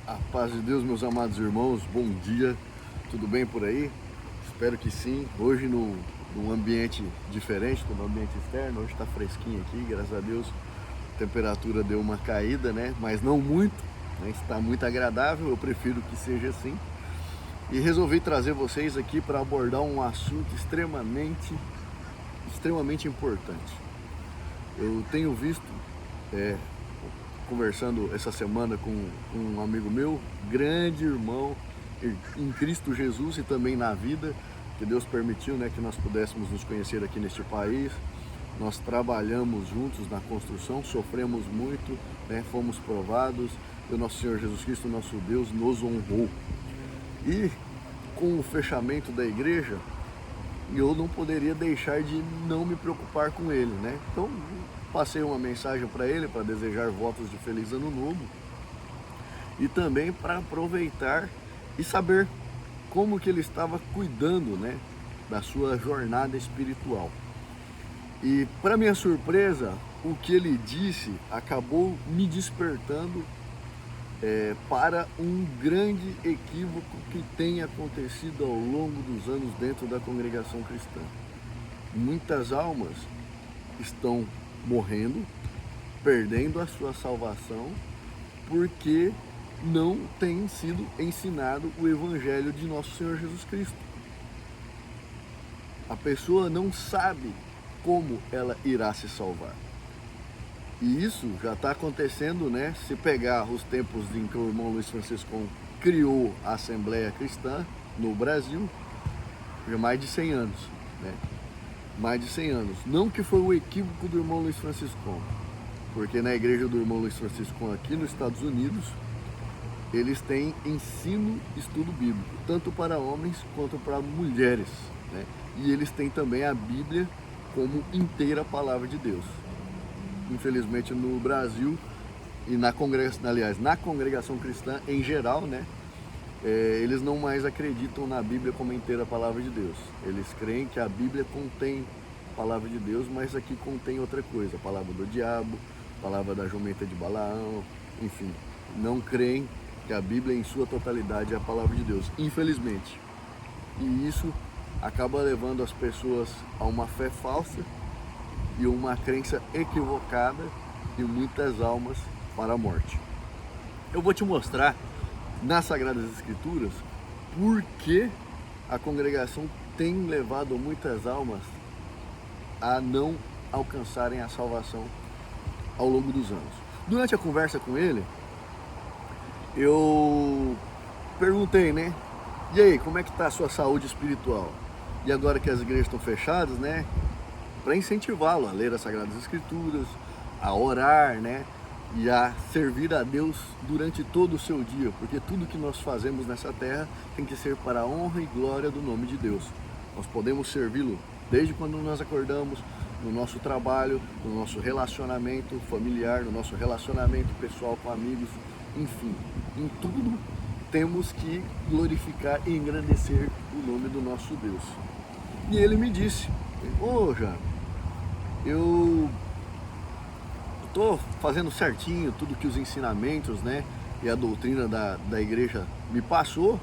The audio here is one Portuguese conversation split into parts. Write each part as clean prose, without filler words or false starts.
A paz de Deus, meus amados irmãos, bom dia, tudo bem por aí? Espero que sim. Hoje num ambiente diferente, no ambiente externo, hoje está fresquinho aqui, graças a Deus. A temperatura deu uma caída, né? Mas não muito, né? Está muito agradável, eu prefiro que seja assim. E resolvi trazer vocês aqui para abordar um assunto extremamente importante. Eu tenho visto, conversando essa semana com um amigo meu, grande irmão em Cristo Jesus e também na vida, que Deus permitiu, né, que nós pudéssemos nos conhecer aqui neste país. Nós trabalhamos juntos na construção, sofremos muito, né, fomos provados, e o nosso Senhor Jesus Cristo, nosso Deus, nos honrou. E com o fechamento da igreja, eu não poderia deixar de não me preocupar com ele, né? Então, passei uma mensagem para ele, para desejar votos de feliz ano novo e também para aproveitar e saber como que ele estava cuidando, né, da sua jornada espiritual. E para minha surpresa, o que ele disse acabou me despertando para um grande equívoco que tem acontecido ao longo dos anos dentro da congregação cristã. Muitas almas estão morrendo, perdendo a sua salvação, porque não tem sido ensinado o Evangelho de nosso Senhor Jesus Cristo. A pessoa não sabe como ela irá se salvar. E isso já está acontecendo, né? Se pegar os tempos em que o irmão Luiz Francisco criou a Assembleia Cristã no Brasil, já mais de 100 anos, né? Mais de 100 anos. Não que foi o equívoco do irmão Luiz Francisco, porque na igreja do irmão Luiz Francisco aqui nos Estados Unidos, eles têm ensino e estudo bíblico, tanto para homens quanto para mulheres, né? E eles têm também a Bíblia como inteira a palavra de Deus. Infelizmente no Brasil e na congregação cristã em geral, né? Eles não mais acreditam na Bíblia como inteira a palavra de Deus. Eles creem que a Bíblia contém a palavra de Deus, mas aqui contém outra coisa, a palavra do diabo, a palavra da jumenta de Balaão, enfim. Não creem que a Bíblia em sua totalidade é a palavra de Deus, infelizmente. E isso acaba levando as pessoas a uma fé falsa e uma crença equivocada e muitas almas para a morte. Eu vou te mostrar nas Sagradas Escrituras por que a congregação tem levado muitas almas a não alcançarem a salvação ao longo dos anos. Durante a conversa com ele, eu perguntei, né? E aí, como é que está a sua saúde espiritual? E agora que as igrejas estão fechadas, né? Para incentivá-lo a ler as Sagradas Escrituras, a orar, né? E a servir a Deus durante todo o seu dia, porque tudo que nós fazemos nessa terra tem que ser para a honra e glória do nome de Deus. Nós podemos servi-lo desde quando nós acordamos, no nosso trabalho, no nosso relacionamento familiar, no nosso relacionamento pessoal com amigos, enfim, em tudo temos que glorificar e engrandecer o nome do nosso Deus. E ele me disse: ô Jean, eu estou fazendo certinho tudo que os ensinamentos, né, e a doutrina da igreja me passou,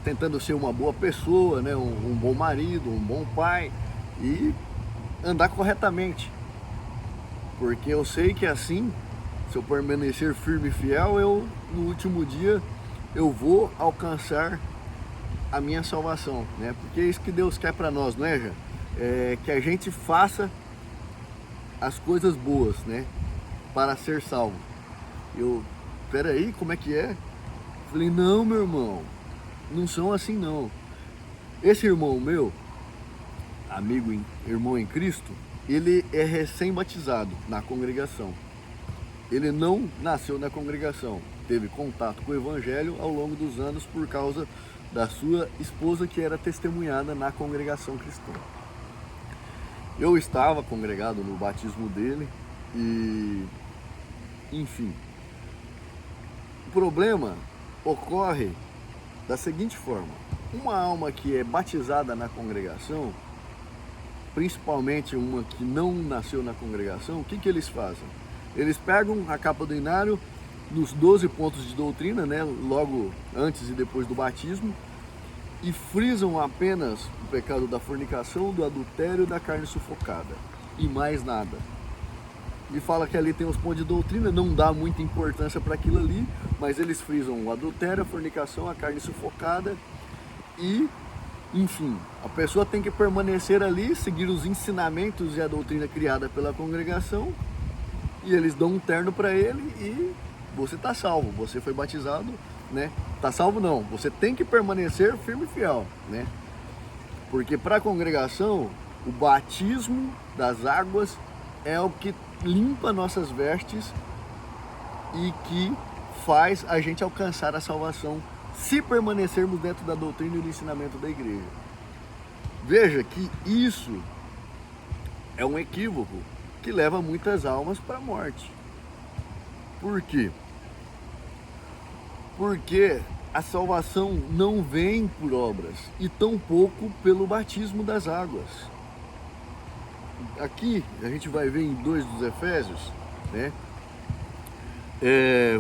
tentando ser uma boa pessoa, né, um bom marido, um bom pai e andar corretamente, porque eu sei que assim, se eu permanecer firme e fiel, eu no último dia eu vou alcançar a minha salvação, né? Porque é isso que Deus quer para nós, não é, Jean? Que a gente faça as coisas boas, né, para ser salvo. Peraí, como é que é? Falei, não, meu irmão, não são assim não. Esse irmão meu, amigo, irmão em Cristo, ele é recém-batizado na congregação. Ele não nasceu na congregação, teve contato com o Evangelho ao longo dos anos por causa da sua esposa que era testemunhada na congregação cristã. Eu estava congregado no batismo dele e, enfim, o problema ocorre da seguinte forma: uma alma que é batizada na congregação, principalmente uma que não nasceu na congregação, o que eles fazem? Eles pegam a capa do inário, nos 12 pontos de doutrina, né, logo antes e depois do batismo, e frisam apenas o pecado da fornicação, do adultério e da carne sufocada, e mais nada. E fala que ali tem os pontos de doutrina, não dá muita importância para aquilo ali, mas eles frisam o adultério, a fornicação, a carne sufocada e, enfim, a pessoa tem que permanecer ali, seguir os ensinamentos e a doutrina criada pela congregação, e eles dão um terno para ele e você está salvo, você foi batizado, né? Tá salvo não, você tem que permanecer firme e fiel, né? Porque para a congregação, o batismo das águas é o que limpa nossas vestes e que faz a gente alcançar a salvação se permanecermos dentro da doutrina e do ensinamento da igreja. Veja que isso é um equívoco que leva muitas almas para a morte. Por quê? Porque a salvação não vem por obras e tampouco pelo batismo das águas. Aqui a gente vai ver em 2 dos Efésios, né?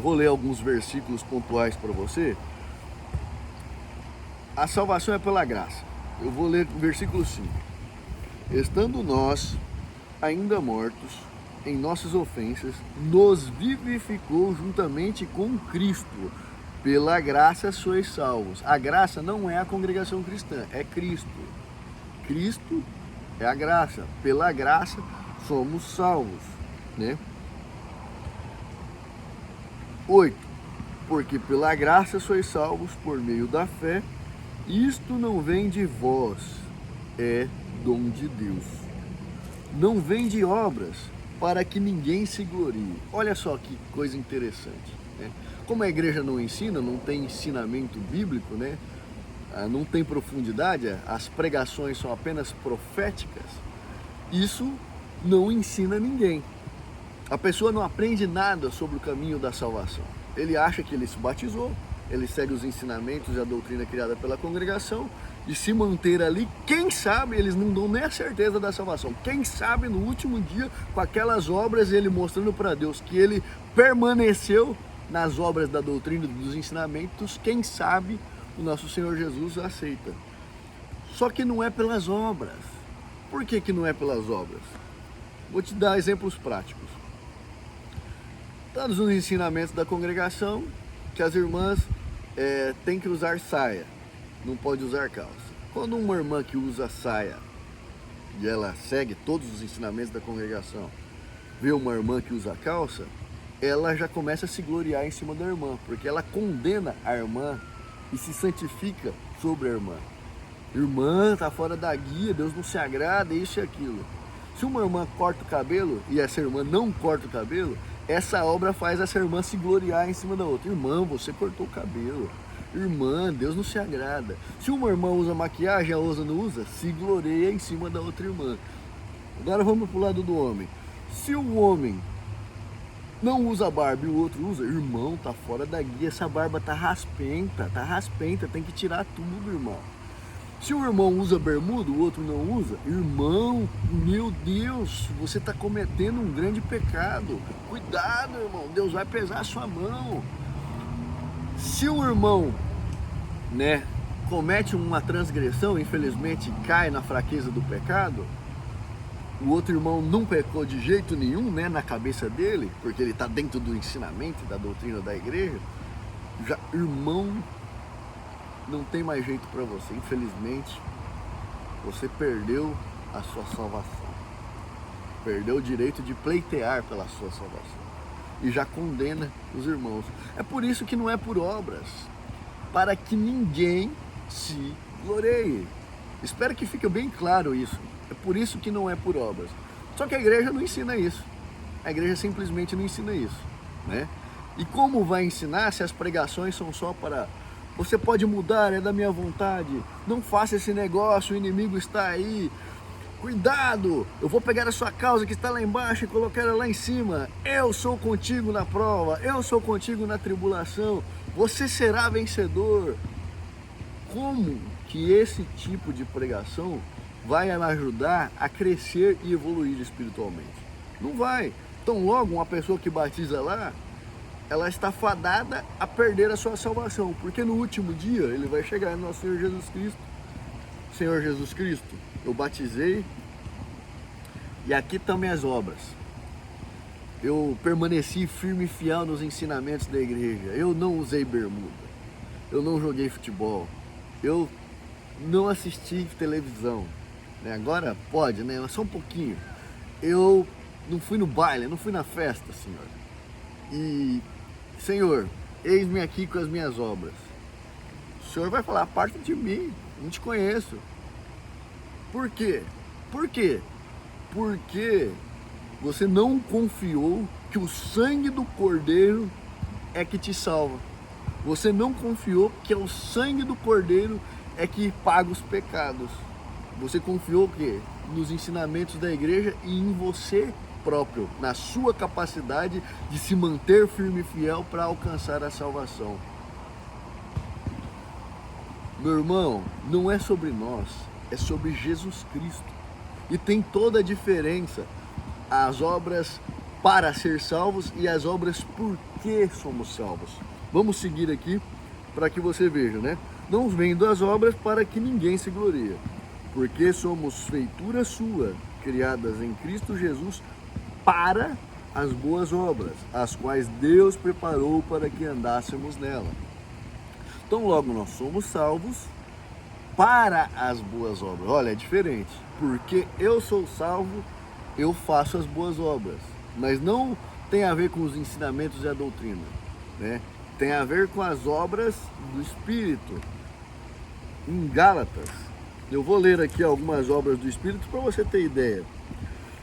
Vou ler alguns versículos pontuais para você. A salvação é pela graça. Eu vou ler o versículo 5. Estando nós ainda mortos em nossas ofensas, nos vivificou juntamente com Cristo. Pela graça sois salvos. A graça não é a congregação cristã, é Cristo. Cristo é a graça. Pela graça somos salvos, né? 8. Porque pela graça sois salvos por meio da fé. Isto não vem de vós, é dom de Deus. Não vem de obras, para que ninguém se glorie. Olha só que coisa interessante, né? Como a igreja não ensina, não tem ensinamento bíblico, né? Não tem profundidade, as pregações são apenas proféticas, isso não ensina ninguém. A pessoa não aprende nada sobre o caminho da salvação. Ele acha que ele se batizou, ele segue os ensinamentos e a doutrina criada pela congregação, e se manter ali, quem sabe, eles não dão nem a certeza da salvação. Quem sabe no último dia, com aquelas obras, ele mostrando para Deus que ele permaneceu nas obras da doutrina, dos ensinamentos, quem sabe o nosso Senhor Jesus aceita. Só que não é pelas obras. Por que não é pelas obras? Vou te dar exemplos práticos. Todos os ensinamentos da congregação, que as irmãs têm que usar saia, não pode usar calça. Quando uma irmã que usa saia, e ela segue todos os ensinamentos da congregação, vê uma irmã que usa calça, ela já começa a se gloriar em cima da irmã, porque ela condena a irmã e se santifica sobre a irmã. Irmã, tá fora da guia, Deus não se agrada, isso e aquilo. Se uma irmã corta o cabelo e essa irmã não corta o cabelo, essa obra faz essa irmã se gloriar em cima da outra. Irmã, você cortou o cabelo. Irmã, Deus não se agrada. Se uma irmã usa maquiagem, a outra não usa, se gloria em cima da outra irmã. Agora vamos pro lado do homem. Se o homem não usa barba e o outro usa, irmão, tá fora da guia, essa barba tá raspenta, tem que tirar tudo, irmão. Se o irmão usa bermuda, o outro não usa, irmão, meu Deus, você está cometendo um grande pecado. Cuidado, irmão, Deus vai pesar a sua mão. Se o irmão, né, comete uma transgressão, infelizmente cai na fraqueza do pecado, o outro irmão não pecou de jeito nenhum, né, na cabeça dele, porque ele está dentro do ensinamento, da doutrina da igreja, já, irmão, não tem mais jeito para você, infelizmente, você perdeu a sua salvação, perdeu o direito de pleitear pela sua salvação, e já condena os irmãos. É por isso que não é por obras, para que ninguém se glorie. Espero que fique bem claro isso. É por isso que não é por obras. Só que a igreja não ensina isso. A igreja simplesmente não ensina isso, né? E como vai ensinar se as pregações são só para você pode mudar, é da minha vontade, não faça esse negócio, o inimigo está aí, cuidado, eu vou pegar a sua causa que está lá embaixo e colocar ela lá em cima, eu sou contigo na prova, eu sou contigo na tribulação, você será vencedor. Como que esse tipo de pregação vai me ajudar a crescer e evoluir espiritualmente? Não vai. Então logo uma pessoa que batiza lá, ela está fadada a perder a sua salvação, porque no último dia ele vai chegar no nosso Senhor Jesus Cristo. Senhor Jesus Cristo, eu batizei e aqui estão minhas obras. Eu permaneci firme e fiel nos ensinamentos da igreja. Eu não usei bermuda, eu não joguei futebol, eu não assisti televisão, né? Agora pode, né? Só um pouquinho. Eu não fui no baile, não fui na festa, Senhor. E, Senhor, eis-me aqui com as minhas obras. O Senhor vai falar, aparta de mim, não te conheço. Por quê? Por quê? Porque você não confiou que o sangue do Cordeiro é que te salva. Você não confiou que é o sangue do Cordeiro é que paga os pecados. Você confiou que nos ensinamentos da igreja e em você próprio, na sua capacidade de se manter firme e fiel para alcançar a salvação. Meu irmão, não é sobre nós, é sobre Jesus Cristo. E tem toda a diferença, as obras para ser salvos e as obras por que somos salvos. Vamos seguir aqui para que você veja, né? Não vendo as obras para que ninguém se glorie, porque somos feitura sua, criadas em Cristo Jesus para as boas obras, as quais Deus preparou para que andássemos nela. Então logo nós somos salvos para as boas obras. Olha, é diferente, porque eu sou salvo, eu faço as boas obras, mas não tem a ver com os ensinamentos e a doutrina, né? Tem a ver com as obras do Espírito. Em Gálatas, eu vou ler aqui algumas obras do Espírito para você ter ideia.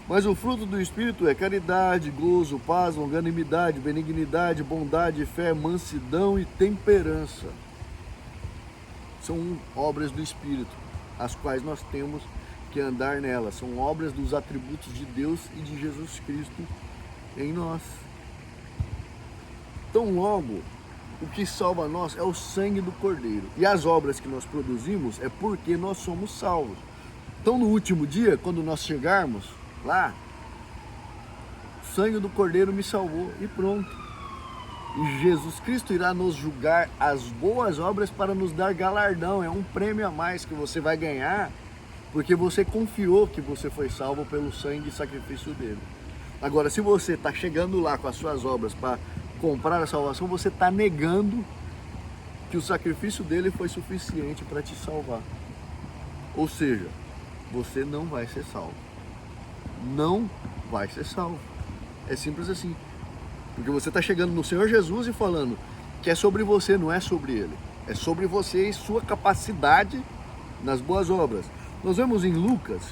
Mas o fruto do Espírito é caridade, gozo, paz, longanimidade, benignidade, bondade, fé, mansidão e temperança. São obras do Espírito, as quais nós temos que andar nelas. São obras dos atributos de Deus e de Jesus Cristo em nós. Então logo, o que salva nós é o sangue do Cordeiro. E as obras que nós produzimos é porque nós somos salvos. Então no último dia, quando nós chegarmos lá, o sangue do Cordeiro me salvou e pronto. E Jesus Cristo irá nos julgar as boas obras para nos dar galardão. É um prêmio a mais que você vai ganhar, porque você confiou que você foi salvo pelo sangue e sacrifício dele. Agora, se você está chegando lá com as suas obras para comprar a salvação, você está negando que o sacrifício dele foi suficiente para te salvar. Ou seja, você não vai ser salvo. Não vai ser salvo. É simples assim. Porque você está chegando no Senhor Jesus e falando que é sobre você, não é sobre ele. É sobre você e sua capacidade nas boas obras. Nós vemos em Lucas,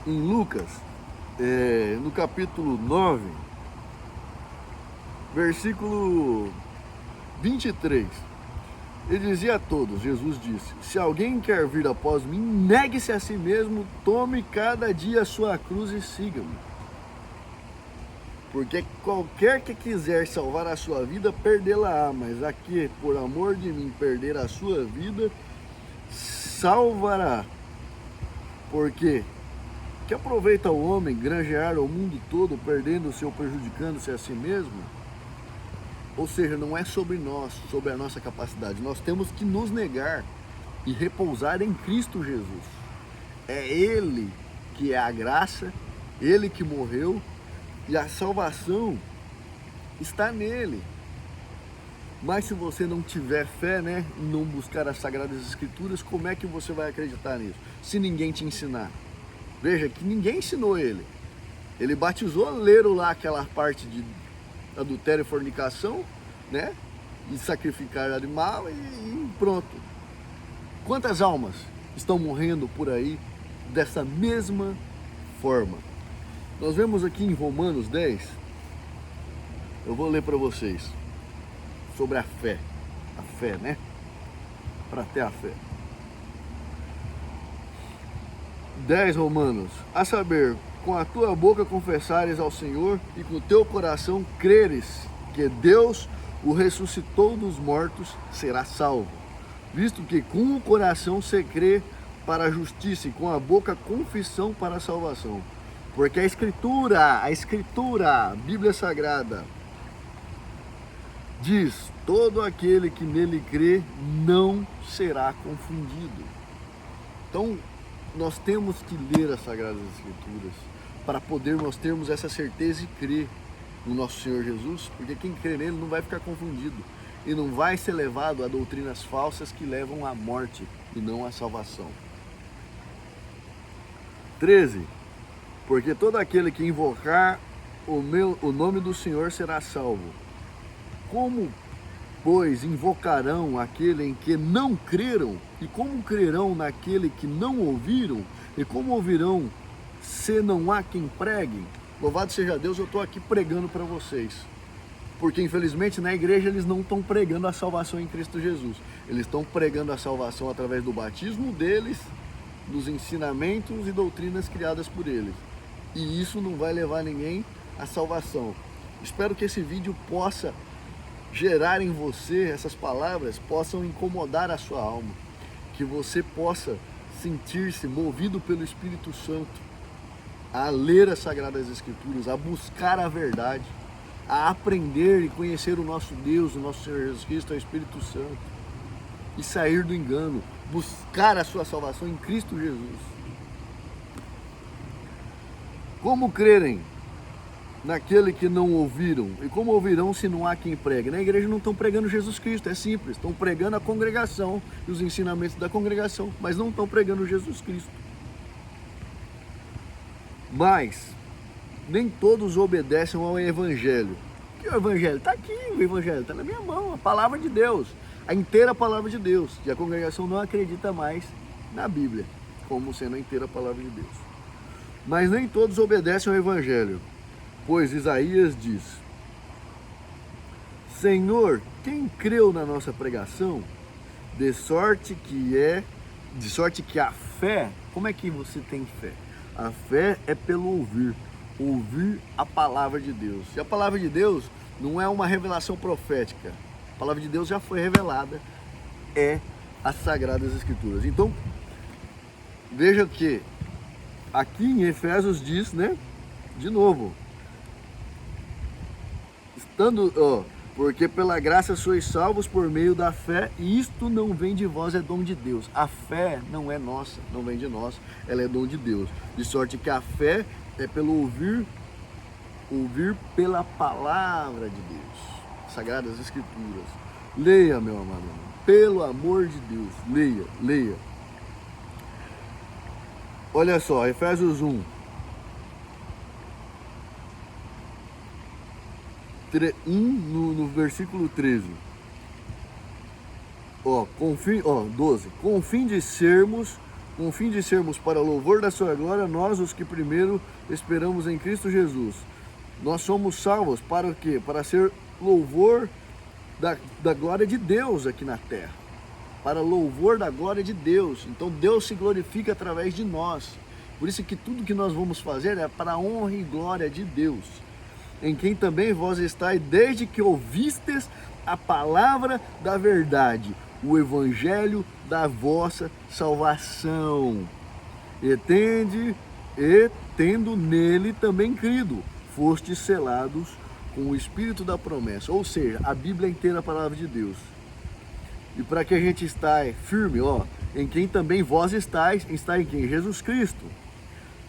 no capítulo 9, versículo 23, ele dizia a todos, Jesus disse, se alguém quer vir após mim, negue-se a si mesmo, tome cada dia a sua cruz e siga-me. Porque qualquer que quiser salvar a sua vida, perdê-la-á, mas a que, por amor de mim, perder a sua vida, salvará. Porque que aproveita o homem granjear o mundo todo, perdendo-se ou prejudicando-se a si mesmo? Ou seja, não é sobre nós, sobre a nossa capacidade. Nós temos que nos negar e repousar em Cristo Jesus. É Ele que é a graça, Ele que morreu e a salvação está nele. Mas se você não tiver fé, né, não buscar as Sagradas Escrituras, como é que você vai acreditar nisso? Se ninguém te ensinar. Veja que ninguém ensinou ele. Ele batizou, leram lá aquela parte de adultério e fornicação, né? E sacrificar animal e pronto. Quantas almas estão morrendo por aí dessa mesma forma? Nós vemos aqui em Romanos 10, eu vou ler para vocês, sobre a fé, né? Para ter a fé. 10 Romanos, a saber, com a tua boca confessares ao Senhor e com o teu coração creres que Deus o ressuscitou dos mortos, será salvo. Visto que com o coração se crê para a justiça e com a boca confissão para a salvação. Porque a Escritura, a Bíblia Sagrada, diz: todo aquele que nele crê não será confundido. Então, nós temos que ler as Sagradas Escrituras para poder nós termos essa certeza e crer no nosso Senhor Jesus, porque quem crê nele não vai ficar confundido e não vai ser levado a doutrinas falsas que levam à morte e não à salvação. 13. Porque todo aquele que invocar o nome do Senhor será salvo. Como, pois, invocarão aquele em que não creram? E como crerão naquele que não ouviram? E como ouvirão se não há quem pregue? Louvado seja Deus, eu estou aqui pregando para vocês. Porque infelizmente na igreja eles não estão pregando a salvação em Cristo Jesus. Eles estão pregando a salvação através do batismo deles, dos ensinamentos e doutrinas criadas por eles. E isso não vai levar ninguém à salvação. Espero que esse vídeo possa gerar em você, essas palavras possam incomodar a sua alma. Que você possa sentir-se movido pelo Espírito Santo a ler as Sagradas Escrituras, a buscar a verdade, a aprender e conhecer o nosso Deus, o nosso Senhor Jesus Cristo, o Espírito Santo, e sair do engano, buscar a sua salvação em Cristo Jesus. Como crerem naquele que não ouviram? E como ouvirão se não há quem pregue? Na igreja não estão pregando Jesus Cristo, é simples, estão pregando a congregação e os ensinamentos da congregação, mas não estão pregando Jesus Cristo. Mas nem todos obedecem ao Evangelho. Que o Evangelho está aqui, o Evangelho está na minha mão, a palavra de Deus, a inteira palavra de Deus. E a congregação não acredita mais na Bíblia, como sendo a inteira palavra de Deus. Mas nem todos obedecem ao Evangelho, pois Isaías diz: Senhor, quem creu na nossa pregação? De sorte que a fé, como é que você tem fé? A fé é pelo ouvir a palavra de Deus. E a palavra de Deus não é uma revelação profética. A palavra de Deus já foi revelada, é as Sagradas Escrituras. Então, veja que aqui em Efésios diz, né? De novo, porque pela graça sois salvos por meio da fé, e isto não vem de vós, é dom de Deus. A fé não é nossa, não vem de nós, ela é dom de Deus. De sorte que a fé é pelo ouvir pela palavra de Deus. Sagradas Escrituras. Leia, meu amado irmão, pelo amor de Deus, leia. Olha só, Efésios 1. No versículo 13. 12. Com o fim de sermos para o louvor da sua glória, nós os que primeiro esperamos em Cristo Jesus. Nós somos salvos para o quê? Para ser louvor da glória de Deus aqui na terra. Para louvor da glória de Deus. Então Deus se glorifica através de nós. Por isso que tudo que nós vamos fazer é para a honra e glória de Deus. Em quem também vós estáis, desde que ouvistes a palavra da verdade, o evangelho da vossa salvação. E tendo nele também crido, fostes selados com o Espírito da promessa. Ou seja, a Bíblia inteira é a palavra de Deus. E para que a gente esteja firme, em quem também vós estáis, está em quem? Jesus Cristo.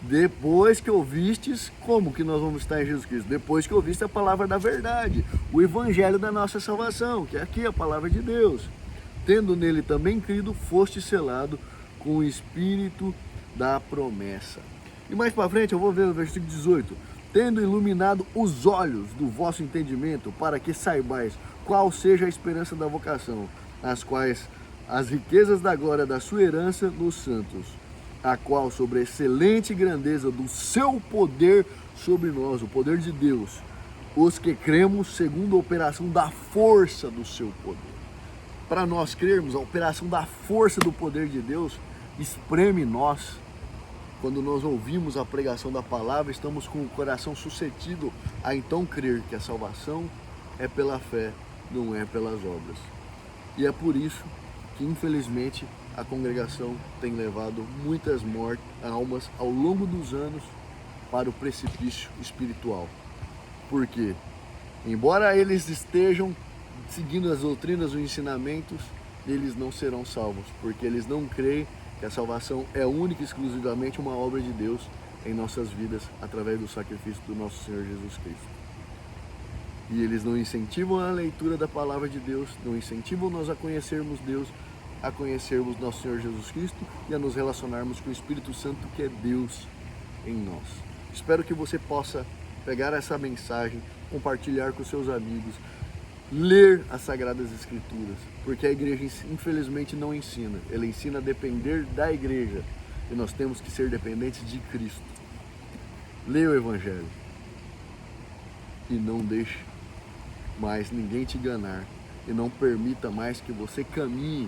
Depois que ouvistes, como que nós vamos estar em Jesus Cristo? Depois que ouviste a palavra da verdade, o evangelho da nossa salvação, que é aqui a palavra de Deus. Tendo nele também crido, foste selado com o Espírito da promessa. E mais para frente eu vou ver o versículo 18. Tendo iluminado os olhos do vosso entendimento, para que saibais qual seja a esperança da vocação, as quais as riquezas da glória da sua herança nos santos, a qual sobre a excelente grandeza do seu poder sobre nós, o poder de Deus, os que cremos segundo a operação da força do seu poder. Para nós crermos, a operação da força do poder de Deus espreme nós. Quando nós ouvimos a pregação da palavra, estamos com o coração suscetível a então crer que a salvação é pela fé, não é pelas obras. E é por isso que, infelizmente, a congregação tem levado muitas almas ao longo dos anos para o precipício espiritual. Porque, embora eles estejam seguindo as doutrinas, os ensinamentos, eles não serão salvos, porque eles não creem que a salvação é única e exclusivamente uma obra de Deus em nossas vidas, através do sacrifício do nosso Senhor Jesus Cristo. E eles não incentivam a leitura da palavra de Deus, não incentivam nós a conhecermos Deus, a conhecermos nosso Senhor Jesus Cristo e a nos relacionarmos com o Espírito Santo, que é Deus em nós. Espero que você possa pegar essa mensagem, compartilhar com seus amigos, ler as Sagradas Escrituras, porque a igreja infelizmente não ensina. Ela ensina a depender da igreja e nós temos que ser dependentes de Cristo. Leia o Evangelho e não deixe mais ninguém te enganar e não permita mais que você caminhe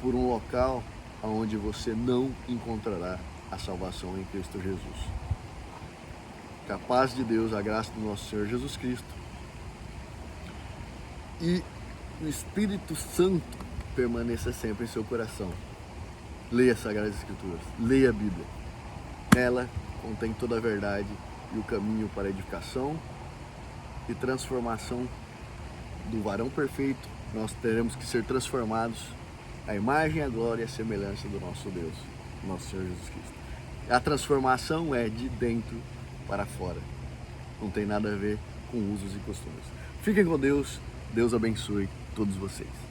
por um local onde você não encontrará a salvação em Cristo Jesus. Que a paz de Deus, a graça do nosso Senhor Jesus Cristo e o Espírito Santo permaneça sempre em seu coração. Leia as Sagradas Escrituras, leia a Bíblia. Nela contém toda a verdade e o caminho para a edificação e transformação do varão perfeito. Nós teremos que ser transformados à imagem, à glória e à semelhança do nosso Deus, nosso Senhor Jesus Cristo. A transformação é de dentro para fora. Não tem nada a ver com usos e costumes. Fiquem com Deus. Deus abençoe todos vocês.